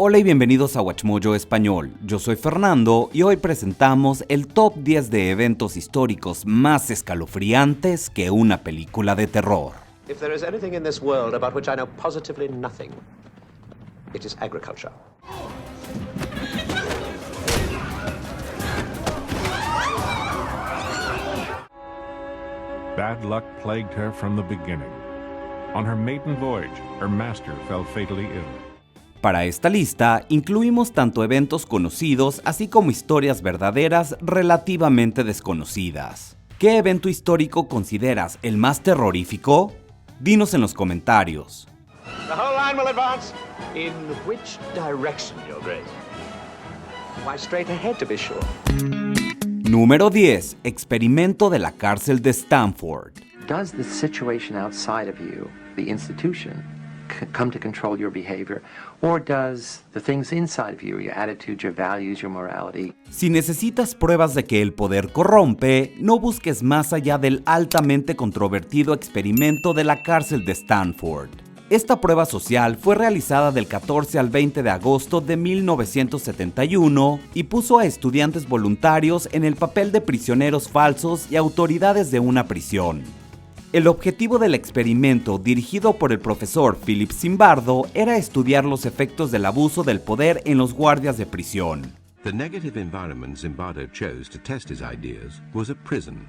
Hola y bienvenidos a WatchMojo Español, yo soy Fernando y hoy presentamos el top 10 de eventos históricos más escalofriantes que una película de terror. If there is anything in this world about which I know positively nothing, it is agriculture. Bad luck plagued her from the beginning. On her maiden voyage, her master fell fatally ill. Para esta lista incluimos tanto eventos conocidos así como historias verdaderas relativamente desconocidas. ¿Qué evento histórico consideras el más terrorífico? Dinos en los comentarios. The whole line will advance. In which direction, Your Grace? Why, straight ahead, to be sure. Número 10. Experimento de la cárcel de Stanford. Does the situation outside of you, the institution, come to control your behavior, or does the things inside of you, your attitudes, your values, your morality? Si necesitas pruebas de que el poder corrompe, no busques más allá del altamente controvertido experimento de la cárcel de Stanford. Esta prueba social fue realizada del 14 al 20 de agosto de 1971 y puso a estudiantes voluntarios en el papel de prisioneros falsos y autoridades de una prisión. El objetivo del experimento, dirigido por el profesor Philip Zimbardo, era estudiar los efectos del abuso del poder en los guardias de prisión. The negative environment Zimbardo chose to test his ideas was a prison.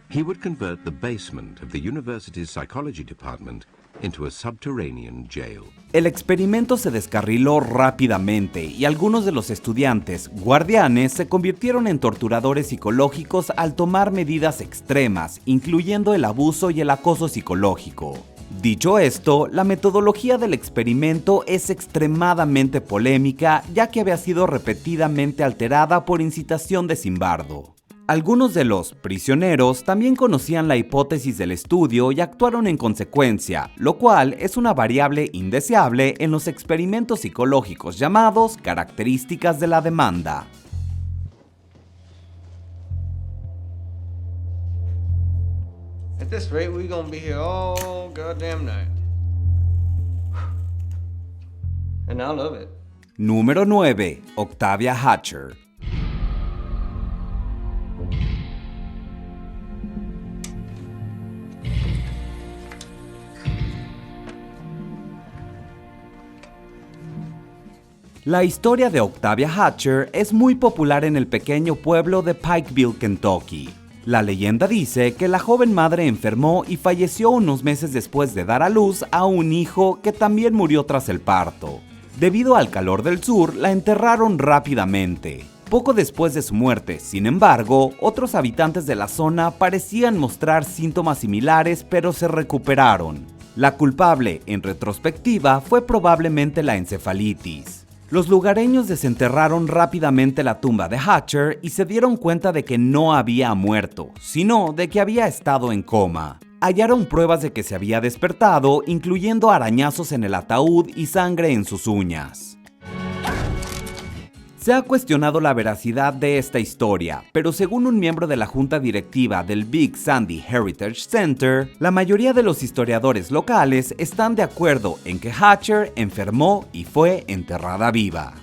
He would convert the basement of the university's psychology department into a subterranean jail. El experimento se descarriló rápidamente y algunos de los estudiantes guardianes se convirtieron en torturadores psicológicos al tomar medidas extremas, incluyendo el abuso y el acoso psicológico. Dicho esto, la metodología del experimento es extremadamente polémica, ya que había sido repetidamente alterada por incitación de Zimbardo. Algunos de los prisioneros también conocían la hipótesis del estudio y actuaron en consecuencia, lo cual es una variable indeseable en los experimentos psicológicos llamados características de la demanda. At this rate, we're gonna be here all goddamn night. And I love it. Número 9. Octavia Hatcher. La historia de Octavia Hatcher es muy popular en el pequeño pueblo de Pikeville, Kentucky. La leyenda dice que la joven madre enfermó y falleció unos meses después de dar a luz a un hijo que también murió tras el parto. Debido al calor del sur, la enterraron rápidamente. Poco después de su muerte, sin embargo, otros habitantes de la zona parecían mostrar síntomas similares, pero se recuperaron. La culpable, en retrospectiva, fue probablemente la encefalitis. Los lugareños desenterraron rápidamente la tumba de Hatcher y se dieron cuenta de que no había muerto, sino de que había estado en coma. Hallaron pruebas de que se había despertado, incluyendo arañazos en el ataúd y sangre en sus uñas. Se ha cuestionado la veracidad de esta historia, pero según un miembro de la junta directiva del Big Sandy Heritage Center, la mayoría de los historiadores locales están de acuerdo en que Hatcher enfermó y fue enterrada viva.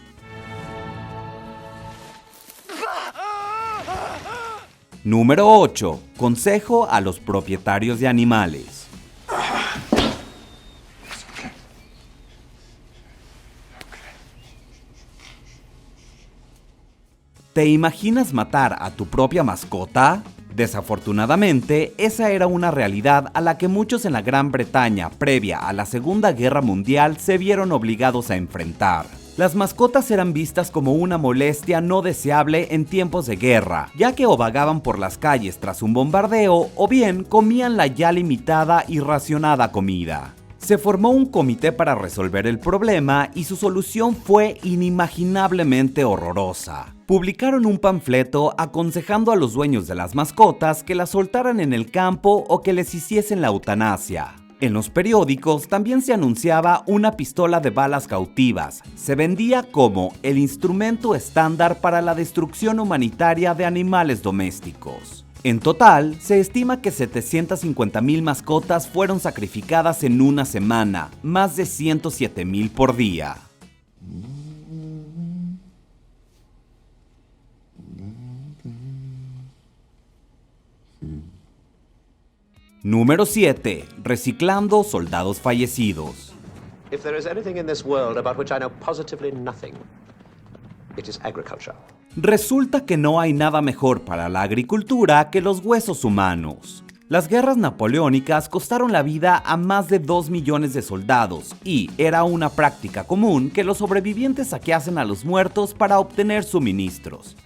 Número 8. Consejo a los propietarios de animales. ¿Te imaginas matar a tu propia mascota? Desafortunadamente, esa era una realidad a la que muchos en la Gran Bretaña previa a la Segunda Guerra Mundial se vieron obligados a enfrentar. Las mascotas eran vistas como una molestia no deseable en tiempos de guerra, ya que o vagaban por las calles tras un bombardeo o bien comían la ya limitada y racionada comida. Se formó un comité para resolver el problema y su solución fue inimaginablemente horrorosa. Publicaron un panfleto aconsejando a los dueños de las mascotas que las soltaran en el campo o que les hiciesen la eutanasia. En los periódicos también se anunciaba una pistola de balas cautivas. Se vendía como el instrumento estándar para la destrucción humanitaria de animales domésticos. En total, se estima que 750,000 mascotas fueron sacrificadas en una semana, más de 107,000 por día. Número 7. Reciclando soldados fallecidos. If there is anything in this world about which I know positively nothing, it is agriculture. Resulta que no hay nada mejor para la agricultura que los huesos humanos. Las guerras napoleónicas costaron la vida a más de 2 millones de soldados y era una práctica común que los sobrevivientes saqueasen a los muertos para obtener suministros.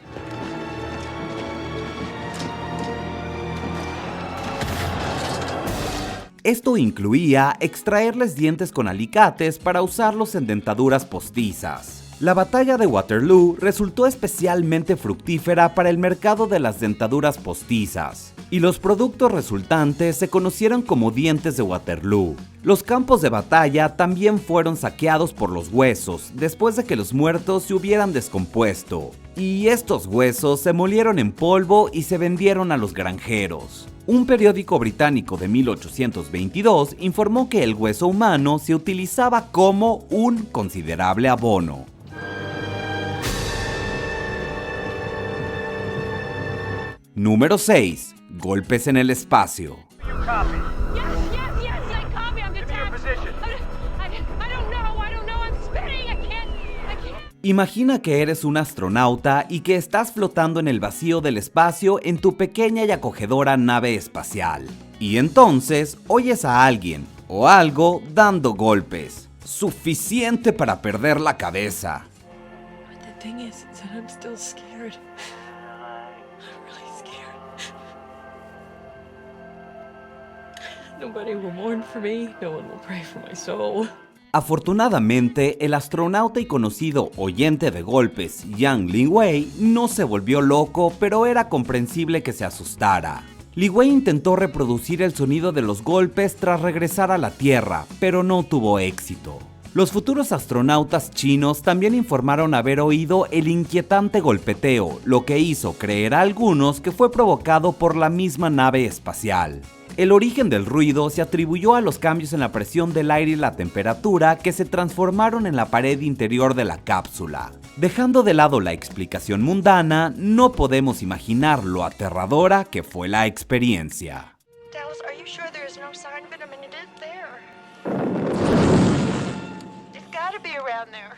Esto incluía extraerles dientes con alicates para usarlos en dentaduras postizas. La batalla de Waterloo resultó especialmente fructífera para el mercado de las dentaduras postizas, y los productos resultantes se conocieron como dientes de Waterloo. Los campos de batalla también fueron saqueados por los huesos después de que los muertos se hubieran descompuesto, y estos huesos se molieron en polvo y se vendieron a los granjeros. Un periódico británico de 1822 informó que el hueso humano se utilizaba como un considerable abono. Número 6. Golpes en el espacio. Imagina que eres un astronauta y que estás flotando en el vacío del espacio en tu pequeña y acogedora nave espacial. Y entonces oyes a alguien o algo dando golpes, suficiente para perder la cabeza. Nobody will mourn for me, no one will pray for my soul. Afortunadamente, el astronauta y conocido oyente de golpes Yang Lingwei no se volvió loco, pero era comprensible que se asustara. Lingwei intentó reproducir el sonido de los golpes tras regresar a la Tierra, pero no tuvo éxito. Los futuros astronautas chinos también informaron haber oído el inquietante golpeteo, lo que hizo creer a algunos que fue provocado por la misma nave espacial. El origen del ruido se atribuyó a los cambios en la presión del aire y la temperatura que se transformaron en la pared interior de la cápsula. Dejando de lado la explicación mundana, no podemos imaginar lo aterradora que fue la experiencia. Dallas, are you sure there is no sign of it? I mean, it is there. It's gotta be around there.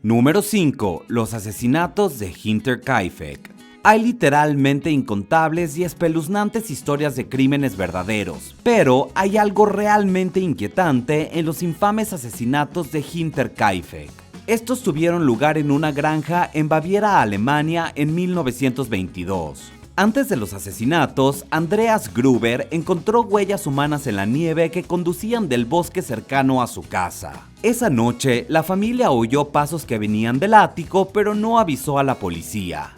Número 5. Los asesinatos de Hinterkaifeck. Hay literalmente incontables y espeluznantes historias de crímenes verdaderos, pero hay algo realmente inquietante en los infames asesinatos de Hinterkaifeck. Estos tuvieron lugar en una granja en Baviera, Alemania, en 1922. Antes de los asesinatos, Andreas Gruber encontró huellas humanas en la nieve que conducían del bosque cercano a su casa. Esa noche, la familia oyó pasos que venían del ático, pero no avisó a la policía.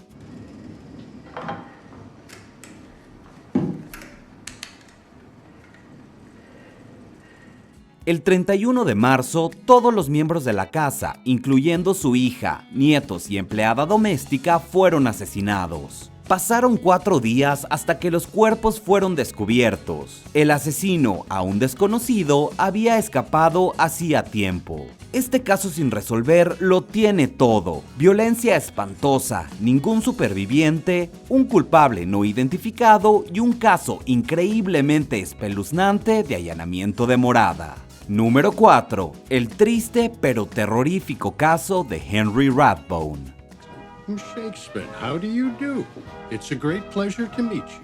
El 31 de marzo, todos los miembros de la casa, incluyendo su hija, nietos y empleada doméstica, fueron asesinados. Pasaron 4 días hasta que los cuerpos fueron descubiertos. El asesino, aún desconocido, había escapado hacía tiempo. Este caso sin resolver lo tiene todo: violencia espantosa, ningún superviviente, un culpable no identificado y un caso increíblemente espeluznante de allanamiento de morada. Número 4. El triste pero terrorífico caso de Henry Rathbone. Shakespeare, how do you do? It's a great pleasure to meet you.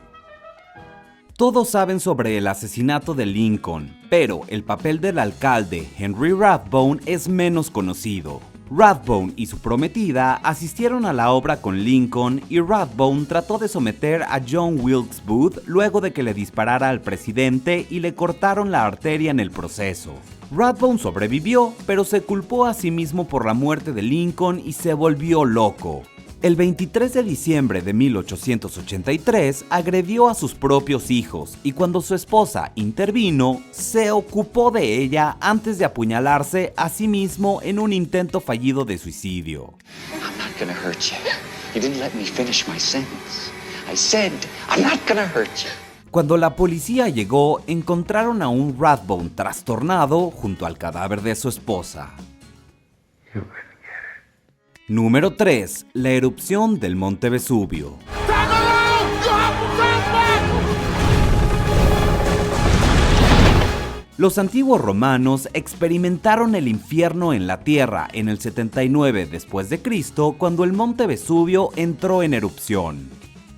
Todos saben sobre el asesinato de Lincoln, pero el papel del alcalde Henry Rathbone es menos conocido. Rathbone y su prometida asistieron a la obra con Lincoln y Rathbone trató de someter a John Wilkes Booth luego de que le disparara al presidente y le cortaron la arteria en el proceso. Rathbone sobrevivió, pero se culpó a sí mismo por la muerte de Lincoln y se volvió loco. El 23 de diciembre de 1883 agredió a sus propios hijos y cuando su esposa intervino, se ocupó de ella antes de apuñalarse a sí mismo en un intento fallido de suicidio. I'm not gonna hurt you. You didn't let me finish my sentence. I said, I'm not gonna hurt you. Cuando la policía llegó, encontraron a un Rathbone trastornado junto al cadáver de su esposa. Número 3. La erupción del Monte Vesubio. Los antiguos romanos experimentaron el infierno en la tierra en el 79 después de Cristo, cuando el monte Vesubio entró en erupción.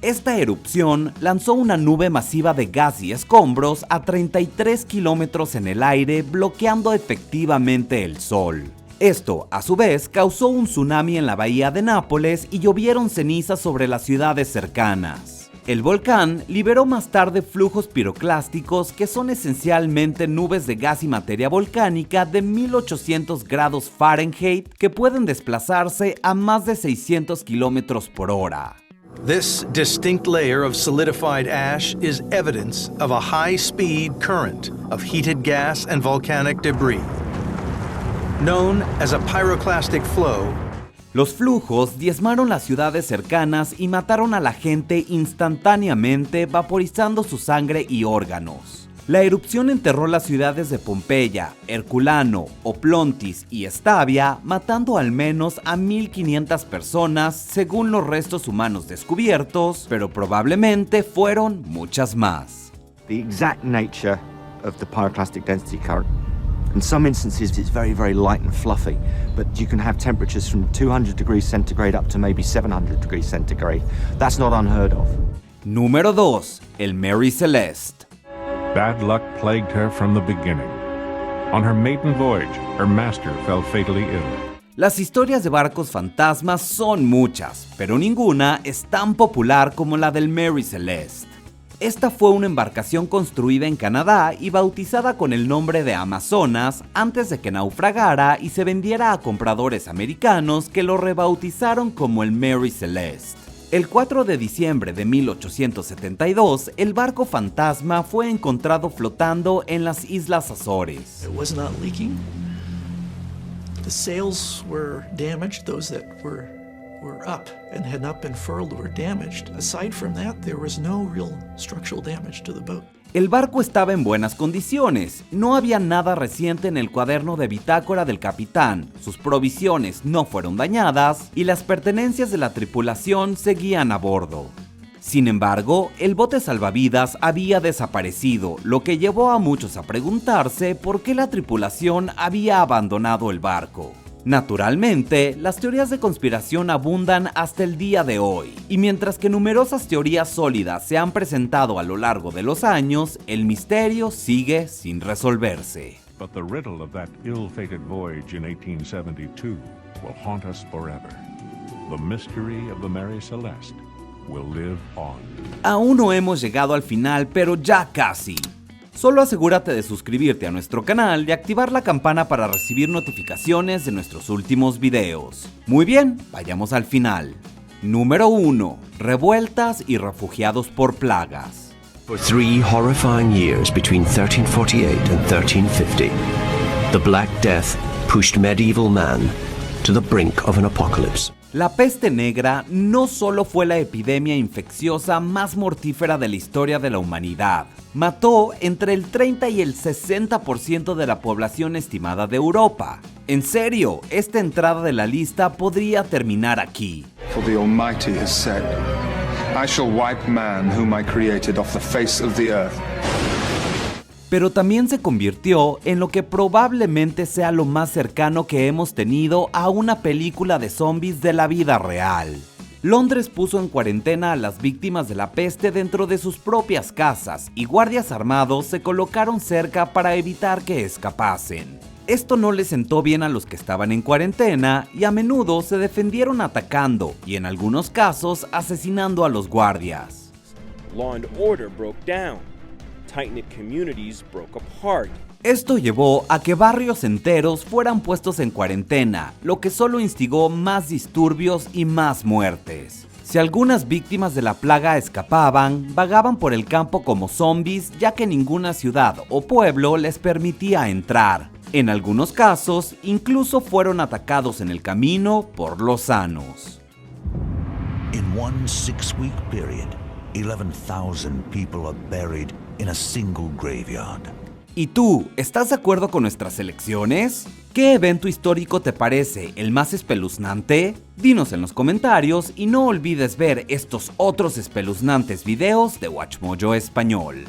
Esta erupción lanzó una nube masiva de gas y escombros a 33 kilómetros en el aire, bloqueando efectivamente el sol. Esto, a su vez, causó un tsunami en la bahía de Nápoles y llovieron cenizas sobre las ciudades cercanas. El volcán liberó más tarde flujos piroclásticos que son esencialmente nubes de gas y materia volcánica de 1800 grados Fahrenheit que pueden desplazarse a más de 600 kilómetros por hora. This distinct layer of solidified ash is evidence of a high-speed current of heated gas and volcanic debris. Known as a pyroclastic flow, los flujos diezmaron las ciudades cercanas y mataron a la gente instantáneamente, vaporizando su sangre y órganos. La erupción enterró las ciudades de Pompeya, Herculano, Oplontis y Estavia, matando al menos a 1.500 personas según los restos humanos descubiertos, pero probablemente fueron muchas más. The exact nature of the pyroclastic density current. In some instances, it's very, very light and fluffy, but you can have temperatures from 200 degrees centigrade up to maybe 700 degrees centigrade. That's not unheard of. Número 2. El Mary Celeste. Bad luck plagued her from the beginning. On her maiden voyage, her master fell fatally ill. Las historias de barcos fantasmas son muchas, pero ninguna es tan popular como la del Mary Celeste. Esta fue una embarcación construida en Canadá y bautizada con el nombre de Amazonas antes de que naufragara y se vendiera a compradores americanos que lo rebautizaron como el Mary Celeste. El 4 de diciembre de 1872, el barco fantasma fue encontrado flotando en las Islas Azores. It was not leaking. The sails were damaged, those that were up and had not been furled were damaged. Aside from that, there was no real structural damage to the boat. El barco estaba en buenas condiciones, no había nada reciente en el cuaderno de bitácora del capitán, sus provisiones no fueron dañadas y las pertenencias de la tripulación seguían a bordo. Sin embargo, el bote salvavidas había desaparecido, lo que llevó a muchos a preguntarse por qué la tripulación había abandonado el barco. Naturalmente, las teorías de conspiración abundan hasta el día de hoy, y mientras que numerosas teorías sólidas se han presentado a lo largo de los años, el misterio sigue sin resolverse. But the riddle of that ill-fated voyage in 1872 will haunt us forever. The mystery of the Mary Celeste will live on. Aún no hemos llegado al final, pero ya casi. Solo asegúrate de suscribirte a nuestro canal y activar la campana para recibir notificaciones de nuestros últimos videos. Muy bien, vayamos al final. Número 1. Revueltas y refugiados por plagas. For 3 horrifying years between 1348 and 1350, the Black Death pushed medieval man to the brink of an apocalypse. La peste negra no solo fue la epidemia infecciosa más mortífera de la historia de la humanidad. Mató entre el 30 y el 60% de la población estimada de Europa. En serio, esta entrada de la lista podría terminar aquí. For the Almighty has said, I shall wipe man whom I created off the face of the earth. Pero también se convirtió en lo que probablemente sea lo más cercano que hemos tenido a una película de zombies de la vida real. Londres puso en cuarentena a las víctimas de la peste dentro de sus propias casas y guardias armados se colocaron cerca para evitar que escapasen. Esto no le sentó bien a los que estaban en cuarentena y a menudo se defendieron atacando y en algunos casos asesinando a los guardias. Law and order broke down. Tight-knit communities broke apart. Esto llevó a que barrios enteros fueran puestos en cuarentena, lo que solo instigó más disturbios y más muertes. Si algunas víctimas de la plaga escapaban, vagaban por el campo como zombies, ya que ninguna ciudad o pueblo les permitía entrar. En algunos casos, incluso fueron atacados en el camino por los sanos. In one 6-week period, 11,000 people are buried in a single graveyard. ¿Y tú, estás de acuerdo con nuestras elecciones? ¿Qué evento histórico te parece el más espeluznante? Dinos en los comentarios y no olvides ver estos otros espeluznantes videos de WatchMojo Español.